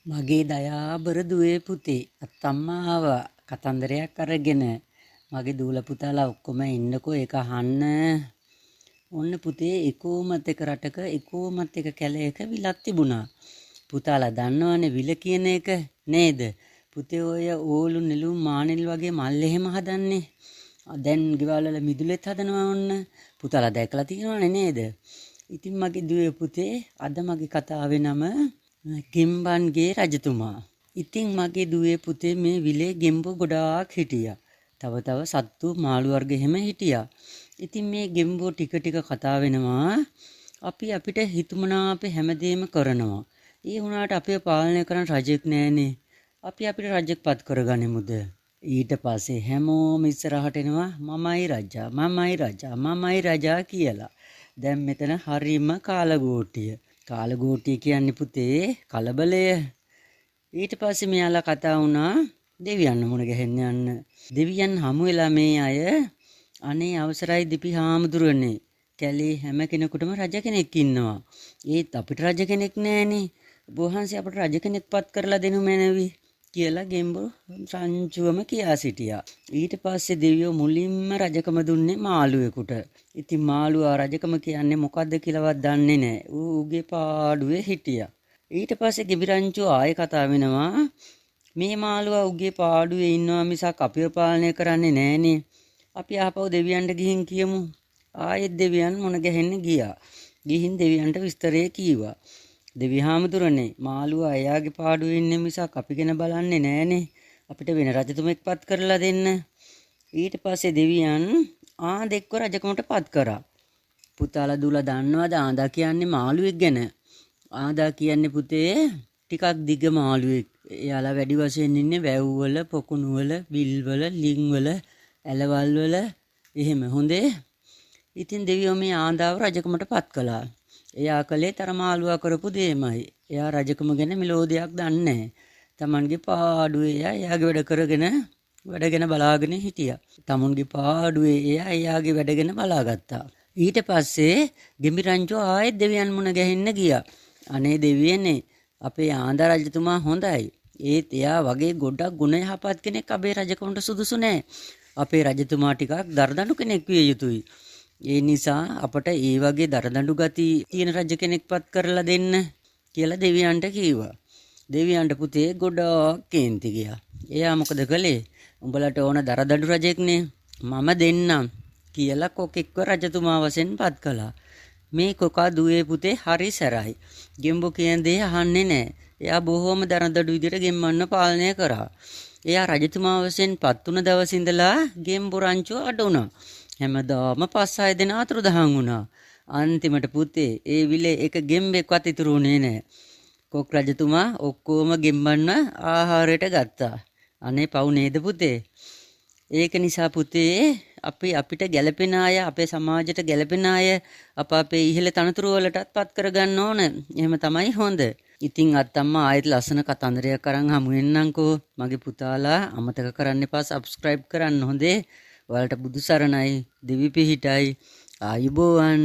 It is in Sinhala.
මගේ දයාබර දුවේ පුතේ අත්තම්මා ආවා කතන්දරයක් අරගෙන. මගේ දූල පුතාලා ඔක්කොම ඉන්නකෝ ඒක අහන්න. ඔන්න පුතේ එකෝමත් එක රටක එකෝමත් එක කැලේක විලක් තිබුණා. පුතාලා දන්නවනේ විල කියන එක නේද? පුතේ ඔය ඕලු නෙළුම් මානෙල් වගේ මල් එහෙම හදන්නේ. දැන් ගෙවල් වල මිදුලෙත් හදනවා ඔන්න. පුතාලා දැකලා තියෙනවනේ නේද? ඉතින් මගේ දුවේ පුතේ අද මගේ කතාවේ නම ගෙම්බන්ගේ රජතුමා. ඉතින් මගේ දුවේ පුතේ මේ විලේ ගෙම්බෝ ගොඩාක් හිටියා. තව සත්තු මාළු වර්ග එහෙම හිටියා. ඉතින් මේ ගෙම්බෝ ටික ටික කතා වෙනවා. අපිට හිතුමනාප හැමදේම කරනවා. ඒ වුණාට අපේ පාලනය කරන රජෙක් නෑනේ. අපිට රජෙක්පත් කරගනිමුද? ඊට පස්සේ හැමෝම ඉස්සරහට එනවා මමයි රජා කියලා. දැන් මෙතන හරිම කාලගෝටිය. කාලගෝටිය කියන්නේ පුතේ කලබලය. ඊට පස්සේ මෙයාලා කතා වුණා දෙවියන් මුණ ගැහෙන්න යන්න. දෙවියන් හමු වෙලා මේ අය අනේ අවසරයි දිපි හාමුදුරනේ. කැලේ හැම කෙනෙකුටම රජ කෙනෙක් ඉන්නවා. ඒත් අපිට රජ කෙනෙක් නෑනේ. බොහන්සේ අපිට රජ කෙනෙක්පත් කරලා දෙනු මැනවි කියලා ගෙම්බෝ සංචුවම කියා සිටියා. ඊට පස්සේ දෙවියෝ මුලින්ම රජකම දුන්නේ මාළුවෙකුට. ඉතින් මාළුවා රජකම කියන්නේ මොකද්ද කියලාවත් දන්නේ නැහැ. ඌගේ පාඩුවේ හිටියා. ඊට පස්සේ ගෙබිරංචු ආයෙ කතා වෙනවා. මේ මාළුවා ඌගේ පාඩුවේ ඉන්නවා මිසක් අපිව පාලනය කරන්නේ නැහනේ. අපි ආපහු දෙවියන්ට ගිහින් කියමු. ආයෙත් දෙවියන් මුණ ගැහෙන්න ගියා. ගිහින් දෙවියන්ට විස්තරය කීවා. දෙවි හාමුදුරනේ මාළුවා එයාගේ පාඩුවේ ඉන්නේ මිසක් අපි ගැන බලන්නේ නැහනේ. අපිට වෙන රජතුමෙක්පත් කරලා දෙන්න. ඊට පස්සේ දෙවියන් ආන්දෙක්ව රජකමට පත් කරා. පුතාලා දුලා දන්නවද ආන්දා කියන්නේ මාළුවෙක් ගැන? ආන්දා කියන්නේ පුතේ ටිකක් දිග මාළුවෙක්. එයාලා වැඩි වශයෙන් ඉන්නේ වැව් වල, පොකුණු වල, විල් වල, ලිං වල, ඇලවල් වල එහෙම හොඳේ. ඉතින් දෙවියෝ මේ ආන්දාව රජකමට පත් කළා. එයා කලේ තරමාලුවා කරපු දෙයමයි. එයා රජකම ගැන මෙලෝදියක් දන්නේ නැහැ. Tamanගේ පාඩුවේ එයාගේ වැඩගෙන බලාගෙන හිටියා. Tamanගේ පාඩුවේ එයාගේ වැඩගෙන බලාගත්තා. ඊට පස්සේ ගෙම්බිරංචෝ ආයෙත් දෙවියන් මුණ ගැහෙන්න ගියා. අනේ දෙවියනේ අපේ ආන්දා රජතුමා හොඳයි. ඒත් එයා වගේ ගොඩක් ගුණ යහපත් කෙනෙක් අපේ රජකමට සුදුසු නැහැ. අපේ රජතුමා ටිකක් දරදඬු කෙනෙක් විය යුතුයි. ඒ නිසා අපට ඒ වගේ දරදඬු ගති තියෙන රජ කෙනෙක්පත් කරලා දෙන්න කියලා දෙවියන්ට කිව්වා. දෙවියන්ට පුතේ ගොඩක් කේන්ති ගියා. එයා මොකද කළේ? උඹලට ඕන දරදඬු රජෙක්නේ. මම දෙන්නම් කියලා කොකෙක්ව රජතුමා වශයෙන් පත් කළා. මේ කොකා දුවේ පුතේ හරි සැරයි. ගෙම්බෝ කියන දේ අහන්නේ නැහැ. එයා බොහොම දරදඬු විදිහට ගෙම්බන්න පාලනය කරා. එයා රජතුමා වශයෙන් පත් වුණ දවස් ඉඳලා ගෙම්බෝ රංචුව අඩ වුණා. හැමදාම 5-6 දෙනා අතුරුදහන් වුණා. අන්තිමට පුතේ ඒ විලේ එක ගෙම්බෙක්වත් ඉතුරු වුණේ නැහැ. කොක් රජතුමා ඔක්කොම ගෙම්බන්න ආහාරයට ගත්තා. අනේ පව් නේද පුතේ? ඒක නිසා පුතේ අපිට ගැළපෙන අය, අපේ සමාජයට ගැළපෙන අය අපේ ඉහළ තනතුරු වලටත් පත් කරගන්න ඕන. එහෙම තමයි හොඳ. ඉතින් අත්තම්මා ආයෙත් ලස්සන කතන්දරයක් අරන් හමු වෙන්නම්කෝ. මගේ පුතාලා අමතක කරන්න එපා subscribe කරන්න හොඳේ. ඔයාලට බුදු සරණයි, දෙවි පිහිටයි, ආයුබෝවන්.